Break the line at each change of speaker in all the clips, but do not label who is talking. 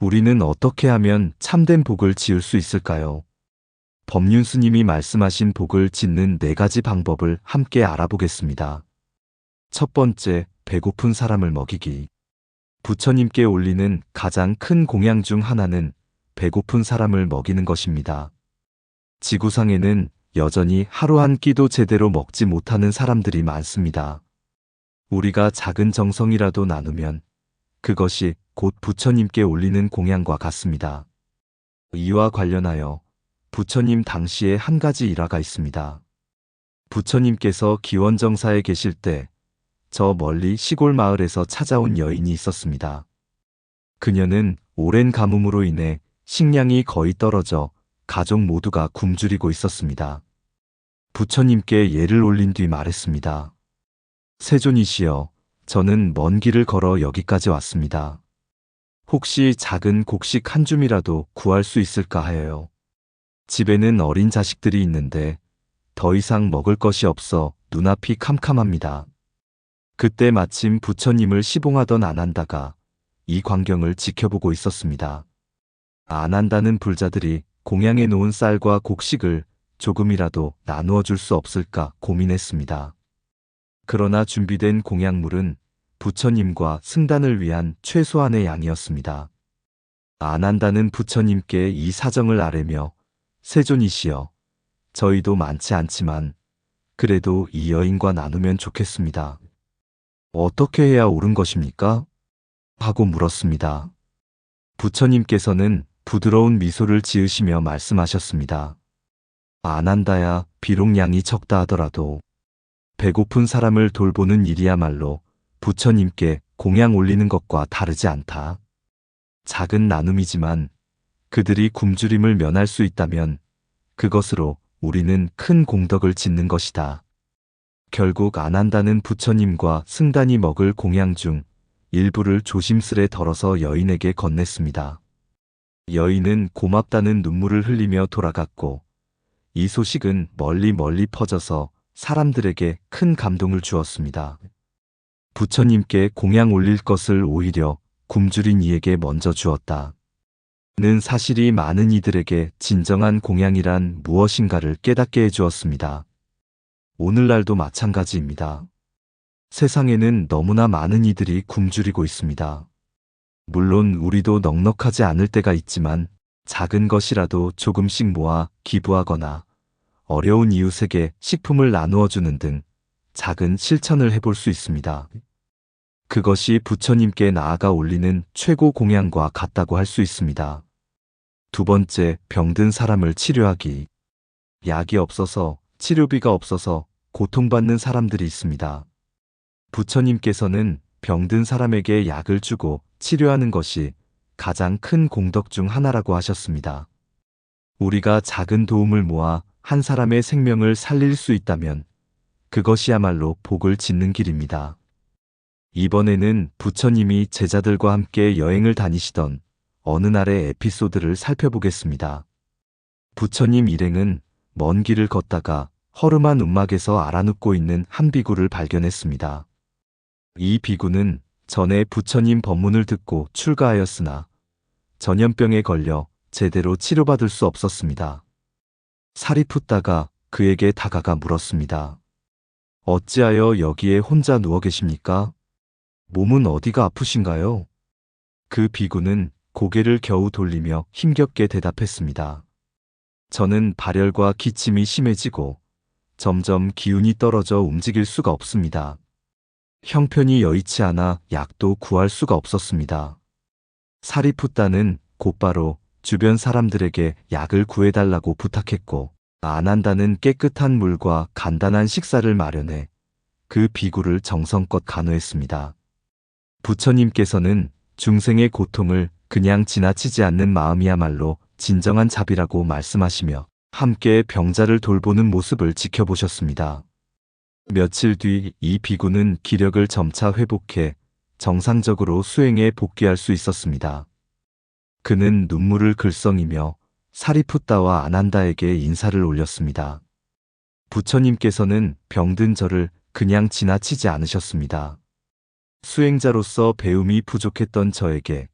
우리는 어떻게 하면 참된 복을 지을 수 있을까요? 법륜스님이 말씀하신 복을 짓는 4가지 방법을 함께 알아보겠습니다. 첫 번째, 배고픈 사람을 먹이기. 부처님께 올리는 가장 큰 공양 중 하나는 배고픈 사람을 먹이는 것입니다. 지구상에는 여전히 하루 한 끼도 제대로 먹지 못하는 사람들이 많습니다. 우리가 작은 정성이라도 나누면 그것이 곧 부처님께 올리는 공양과 같습니다. 이와 관련하여 부처님 당시에 한 가지 일화가 있습니다. 부처님께서 기원정사에 계실 때 저 멀리 시골 마을에서 찾아온 여인이 있었습니다. 그녀는 오랜 가뭄으로 인해 식량이 거의 떨어져 가족 모두가 굶주리고 있었습니다. 부처님께 예를 올린 뒤 말했습니다. 세존이시여, 저는 먼 길을 걸어 여기까지 왔습니다. 혹시 작은 곡식 한 줌이라도 구할 수 있을까 하여요. 집에는 어린 자식들이 있는데 더 이상 먹을 것이 없어 눈앞이 캄캄합니다. 그때 마침 부처님을 시봉하던 아난다가 이 광경을 지켜보고 있었습니다. 아난다는 불자들이 공양해 놓은 쌀과 곡식을 조금이라도 나누어 줄 수 없을까 고민했습니다. 그러나 준비된 공양물은 부처님과 승단을 위한 최소한의 양이었습니다. 아난다는 부처님께 이 사정을 아뢰며 세존이시여, 저희도 많지 않지만 그래도 이 여인과 나누면 좋겠습니다. 어떻게 해야 옳은 것입니까? 하고 물었습니다. 부처님께서는 부드러운 미소를 지으시며 말씀하셨습니다. 아난다야, 비록 양이 적다 하더라도 배고픈 사람을 돌보는 일이야말로 부처님께 공양 올리는 것과 다르지 않다. 작은 나눔이지만 그들이 굶주림을 면할 수 있다면 그것으로 우리는 큰 공덕을 짓는 것이다. 결국 아난다는 부처님과 승단이 먹을 공양 중 일부를 조심스레 덜어서 여인에게 건넸습니다. 여인은 고맙다는 눈물을 흘리며 돌아갔고 이 소식은 멀리 퍼져서 사람들에게 큰 감동을 주었습니다. 부처님께 공양 올릴 것을 오히려 굶주린 이에게 먼저 주었다. 는 사실이 많은 이들에게 진정한 공양이란 무엇인가를 깨닫게 해주었습니다. 오늘날도 마찬가지입니다. 세상에는 너무나 많은 이들이 굶주리고 있습니다. 물론 우리도 넉넉하지 않을 때가 있지만 작은 것이라도 조금씩 모아 기부하거나 어려운 이웃에게 식품을 나누어 주는 등 작은 실천을 해볼 수 있습니다. 그것이 부처님께 나아가 올리는 최고 공양과 같다고 할 수 있습니다. 두 번째, 병든 사람을 치료하기. 약이 없어서, 치료비가 없어서 고통받는 사람들이 있습니다. 부처님께서는 병든 사람에게 약을 주고 치료하는 것이 가장 큰 공덕 중 하나라고 하셨습니다. 우리가 작은 도움을 모아 한 사람의 생명을 살릴 수 있다면 그것이야말로 복을 짓는 길입니다. 이번에는 부처님이 제자들과 함께 여행을 다니시던 어느 날의 에피소드를 살펴보겠습니다. 부처님 일행은 먼 길을 걷다가 허름한 움막에서 알아눕고 있는 한 비구를 발견했습니다. 이 비구는 전에 부처님 법문을 듣고 출가하였으나 전염병에 걸려 제대로 치료받을 수 없었습니다. 살이 풋다가 그에게 다가가 물었습니다. 어찌하여 여기에 혼자 누워 계십니까? 몸은 어디가 아프신가요? 그 비구는 고개를 겨우 돌리며 힘겹게 대답했습니다. 저는 발열과 기침이 심해지고 점점 기운이 떨어져 움직일 수가 없습니다. 형편이 여의치 않아 약도 구할 수가 없었습니다. 사리푸따는 곧바로 주변 사람들에게 약을 구해달라고 부탁했고 아난다는 깨끗한 물과 간단한 식사를 마련해 그 비구를 정성껏 간호했습니다. 부처님께서는 중생의 고통을 그냥 지나치지 않는 마음이야말로 진정한 자비라고 말씀하시며 함께 병자를 돌보는 모습을 지켜보셨습니다. 며칠 뒤 이 비구는 기력을 점차 회복해 정상적으로 수행에 복귀할 수 있었습니다. 그는 눈물을 글썽이며 사리푸따와 아난다에게 인사를 올렸습니다. 부처님께서는 병든 저를 그냥 지나치지 않으셨습니다. 수행자로서 배움이 부족했던 저에게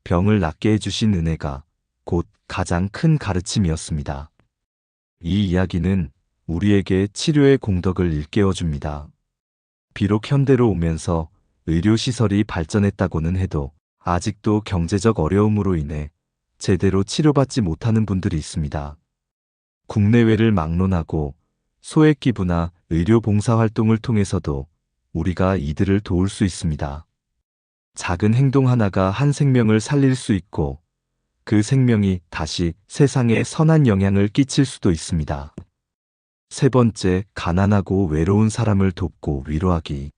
병을 낫게 해주신 은혜가 곧 가장 큰 가르침이었습니다. 이 이야기는 우리에게 치료의 공덕을 일깨워줍니다. 비록 현대로 오면서 의료시설이 발전했다고는 해도 아직도 경제적 어려움으로 인해 제대로 치료받지 못하는 분들이 있습니다. 국내외를 막론하고 소액 기부나 의료 봉사활동을 통해서도 우리가 이들을 도울 수 있습니다. 작은 행동 하나가 한 생명을 살릴 수 있고 그 생명이 다시 세상에 선한 영향을 끼칠 수도 있습니다. 세 번째, 가난하고 외로운 사람을 돕고 위로하기.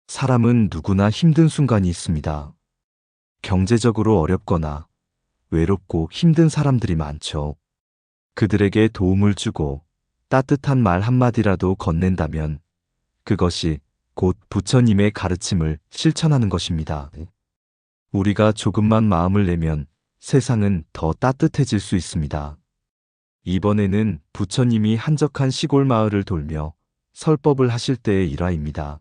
사람은 누구나 힘든 순간이 있습니다. 경제적으로 어렵거나 외롭고 힘든 사람들이 많죠. 그들에게 도움을 주고 따뜻한 말 한마디라도 건넨다면 그것이 곧 부처님의 가르침을 실천하는 것입니다. 우리가 조금만 마음을 내면 세상은 더 따뜻해질 수 있습니다. 이번에는 부처님이 한적한 시골 마을을 돌며 설법을 하실 때의 일화입니다.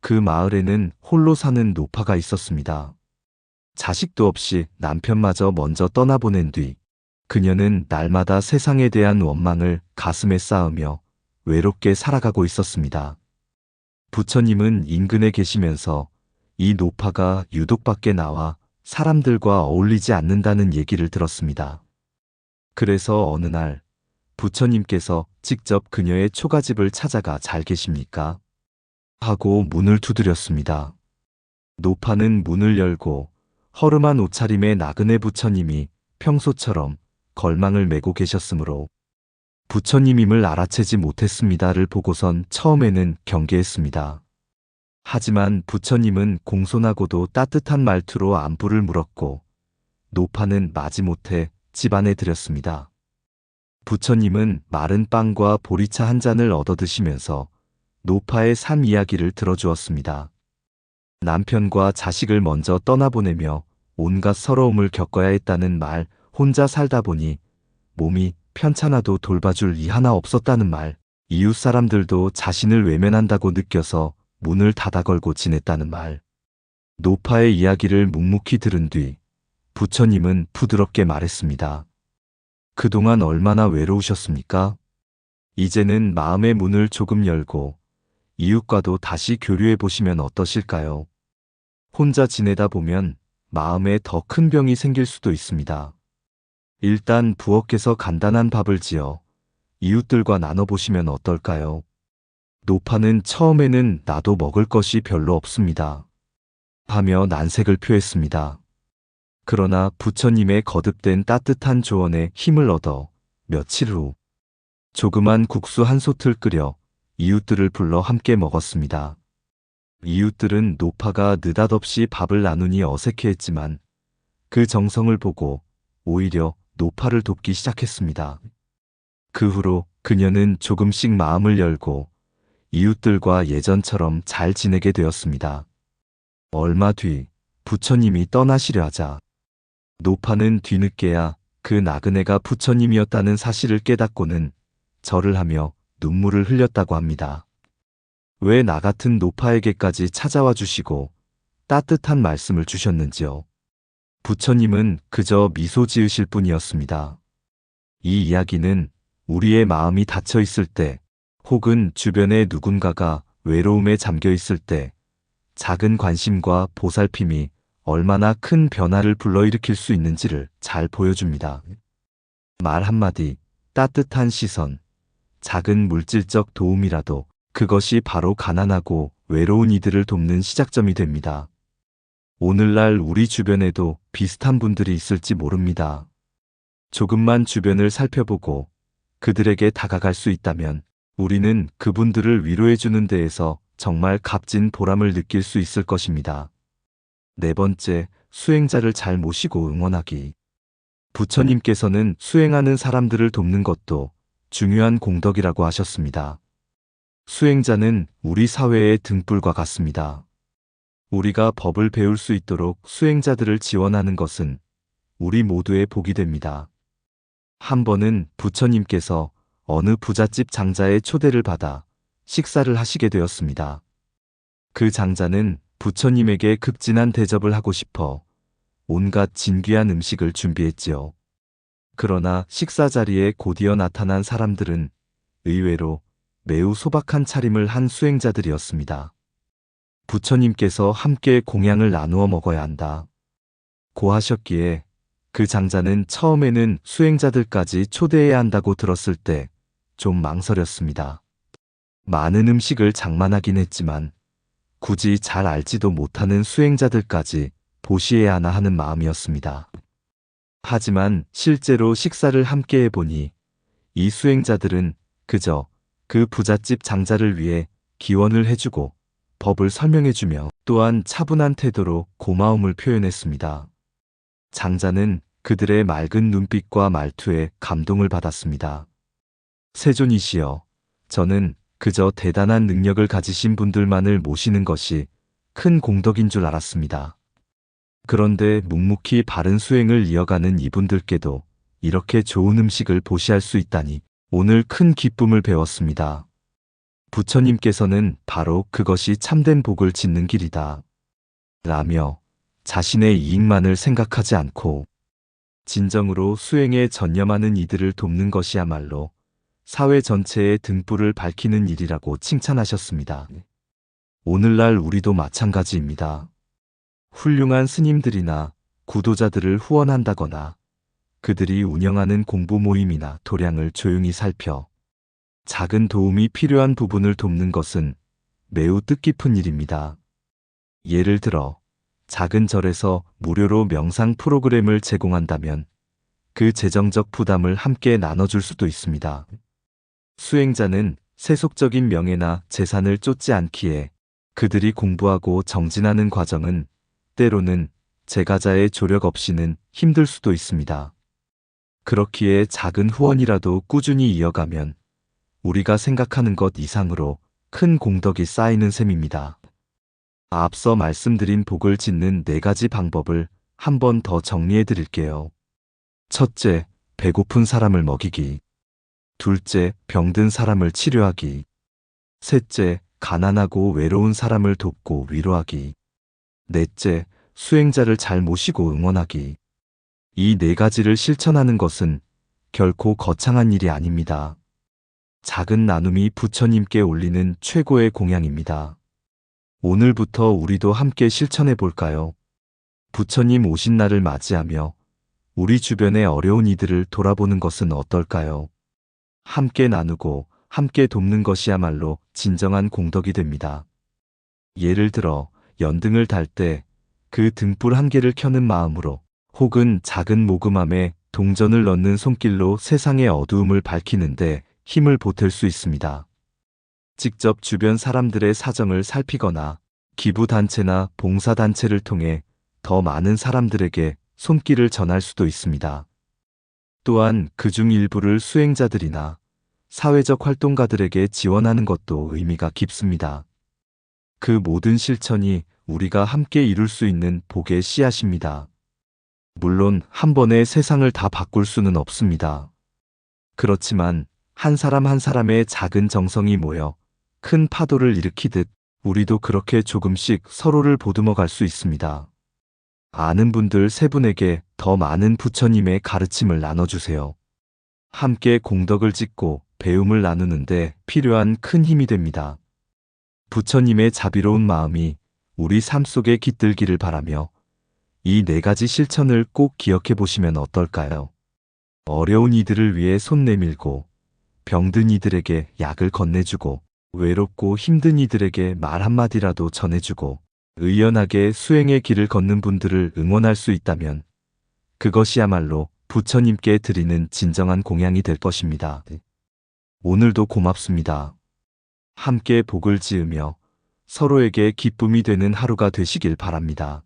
그 마을에는 홀로 사는 노파가 있었습니다. 자식도 없이 남편마저 먼저 떠나보낸 뒤 그녀는 날마다 세상에 대한 원망을 가슴에 쌓으며 외롭게 살아가고 있었습니다. 부처님은 인근에 계시면서 이 노파가 유독 밖에 나와 사람들과 어울리지 않는다는 얘기를 들었습니다. 그래서 어느 날 부처님께서 직접 그녀의 초가집을 찾아가 잘 계십니까? 하고 문을 두드렸습니다. 노파는 문을 열고 허름한 옷차림의 나그네 부처님이 평소처럼 걸망을 메고 계셨으므로 부처님임을 알아채지 못했습니다를 보고선 처음에는 경계했습니다. 하지만 부처님은 공손하고도 따뜻한 말투로 안부를 물었고 노파는 마지못해 집 안에 들였습니다. 부처님은 마른 빵과 보리차 한 잔을 얻어 드시면서 노파의 삶 이야기를 들어주었습니다. 남편과 자식을 먼저 떠나보내며 온갖 서러움을 겪어야 했다는 말, 혼자 살다 보니 몸이 편찮아도 돌봐줄 이 하나 없었다는 말, 이웃 사람들도 자신을 외면한다고 느껴서 문을 닫아 걸고 지냈다는 말. 노파의 이야기를 묵묵히 들은 뒤 부처님은 부드럽게 말했습니다. 그동안 얼마나 외로우셨습니까? 이제는 마음의 문을 조금 열고 이웃과도 다시 교류해 보시면 어떠실까요? 혼자 지내다 보면 마음에 더 큰 병이 생길 수도 있습니다. 일단 부엌에서 간단한 밥을 지어 이웃들과 나눠보시면 어떨까요? 노파는 처음에는 나도 먹을 것이 별로 없습니다. 하며 난색을 표했습니다. 그러나 부처님의 거듭된 따뜻한 조언에 힘을 얻어 며칠 후 조그만 국수 한 솥을 끓여 이웃들을 불러 함께 먹었습니다. 이웃들은 노파가 느닷없이 밥을 나누니 어색해했지만 그 정성을 보고 오히려 노파를 돕기 시작했습니다. 그 후로 그녀는 조금씩 마음을 열고 이웃들과 예전처럼 잘 지내게 되었습니다. 얼마 뒤 부처님이 떠나시려 하자 노파는 뒤늦게야 그 나그네가 부처님이었다는 사실을 깨닫고는 절을 하며 눈물을 흘렸다고 합니다. 왜 나 같은 노파에게까지 찾아와 주시고 따뜻한 말씀을 주셨는지요. 부처님은 그저 미소 지으실 뿐이었습니다. 이 이야기는 우리의 마음이 닫혀 있을 때 혹은 주변에 누군가가 외로움에 잠겨 있을 때 작은 관심과 보살핌이 얼마나 큰 변화를 불러일으킬 수 있는지를 잘 보여줍니다. 말 한마디, 따뜻한 시선, 작은 물질적 도움이라도 그것이 바로 가난하고 외로운 이들을 돕는 시작점이 됩니다. 오늘날 우리 주변에도 비슷한 분들이 있을지 모릅니다. 조금만 주변을 살펴보고 그들에게 다가갈 수 있다면 우리는 그분들을 위로해주는 데에서 정말 값진 보람을 느낄 수 있을 것입니다. 네 번째, 수행자를 잘 모시고 응원하기. 부처님께서는 수행하는 사람들을 돕는 것도 중요한 공덕이라고 하셨습니다. 수행자는 우리 사회의 등불과 같습니다. 우리가 법을 배울 수 있도록 수행자들을 지원하는 것은 우리 모두의 복이 됩니다. 한 번은 부처님께서 어느 부잣집 장자의 초대를 받아 식사를 하시게 되었습니다. 그 장자는 부처님에게 극진한 대접을 하고 싶어 온갖 진귀한 음식을 준비했지요. 그러나 식사 자리에 곧이어 나타난 사람들은 의외로 매우 소박한 차림을 한 수행자들이었습니다. 부처님께서 함께 공양을 나누어 먹어야 한다 고 하셨기에 그 장자는 처음에는 수행자들까지 초대해야 한다고 들었을 때 좀 망설였습니다. 많은 음식을 장만하긴 했지만 굳이 잘 알지도 못하는 수행자들까지 보시해야 하나 하는 마음이었습니다. 하지만 실제로 식사를 함께 해보니 이 수행자들은 그저 그 부잣집 장자를 위해 기원을 해주고 법을 설명해주며 또한 차분한 태도로 고마움을 표현했습니다. 장자는 그들의 맑은 눈빛과 말투에 감동을 받았습니다. 세존이시여, 저는 그저 대단한 능력을 가지신 분들만을 모시는 것이 큰 공덕인 줄 알았습니다. 그런데 묵묵히 바른 수행을 이어가는 이분들께도 이렇게 좋은 음식을 보시할 수 있다니 오늘 큰 기쁨을 배웠습니다. 부처님께서는 바로 그것이 참된 복을 짓는 길이다 라며 자신의 이익만을 생각하지 않고 진정으로 수행에 전념하는 이들을 돕는 것이야말로 사회 전체의 등불을 밝히는 일이라고 칭찬하셨습니다. 오늘날 우리도 마찬가지입니다. 훌륭한 스님들이나 구도자들을 후원한다거나 그들이 운영하는 공부 모임이나 도량을 조용히 살펴 작은 도움이 필요한 부분을 돕는 것은 매우 뜻깊은 일입니다. 예를 들어 작은 절에서 무료로 명상 프로그램을 제공한다면 그 재정적 부담을 함께 나눠줄 수도 있습니다. 수행자는 세속적인 명예나 재산을 쫓지 않기에 그들이 공부하고 정진하는 과정은 때로는 제가자의 조력 없이는 힘들 수도 있습니다. 그렇기에 작은 후원이라도 꾸준히 이어가면 우리가 생각하는 것 이상으로 큰 공덕이 쌓이는 셈입니다. 앞서 말씀드린 복을 짓는 4가지 방법을 한 번 더 정리해 드릴게요. 첫째, 배고픈 사람을 먹이기. 둘째, 병든 사람을 치료하기. 셋째, 가난하고 외로운 사람을 돕고 위로하기. 넷째, 수행자를 잘 모시고 응원하기. 이 4가지를 실천하는 것은 결코 거창한 일이 아닙니다. 작은 나눔이 부처님께 올리는 최고의 공양입니다. 오늘부터 우리도 함께 실천해 볼까요? 부처님 오신 날을 맞이하며 우리 주변의 어려운 이들을 돌아보는 것은 어떨까요? 함께 나누고 함께 돕는 것이야말로 진정한 공덕이 됩니다. 예를 들어 연등을 달 때 그 등불 한 개를 켜는 마음으로 혹은 작은 모금함에 동전을 넣는 손길로 세상의 어두움을 밝히는데 힘을 보탤 수 있습니다. 직접 주변 사람들의 사정을 살피거나 기부단체나 봉사단체를 통해 더 많은 사람들에게 손길을 전할 수도 있습니다. 또한 그중 일부를 수행자들이나 사회적 활동가들에게 지원하는 것도 의미가 깊습니다. 그 모든 실천이 우리가 함께 이룰 수 있는 복의 씨앗입니다. 물론 한 번에 세상을 다 바꿀 수는 없습니다. 그렇지만 한 사람 한 사람의 작은 정성이 모여 큰 파도를 일으키듯 우리도 그렇게 조금씩 서로를 보듬어 갈 수 있습니다. 아는 분들 3분에게 더 많은 부처님의 가르침을 나눠주세요. 함께 공덕을 짓고 배움을 나누는데 필요한 큰 힘이 됩니다. 부처님의 자비로운 마음이 우리 삶 속에 깃들기를 바라며 이 4가지 실천을 꼭 기억해 보시면 어떨까요? 어려운 이들을 위해 손 내밀고 병든 이들에게 약을 건네주고 외롭고 힘든 이들에게 말 한마디라도 전해주고 의연하게 수행의 길을 걷는 분들을 응원할 수 있다면 그것이야말로 부처님께 드리는 진정한 공양이 될 것입니다. 오늘도 고맙습니다. 함께 복을 지으며 서로에게 기쁨이 되는 하루가 되시길 바랍니다.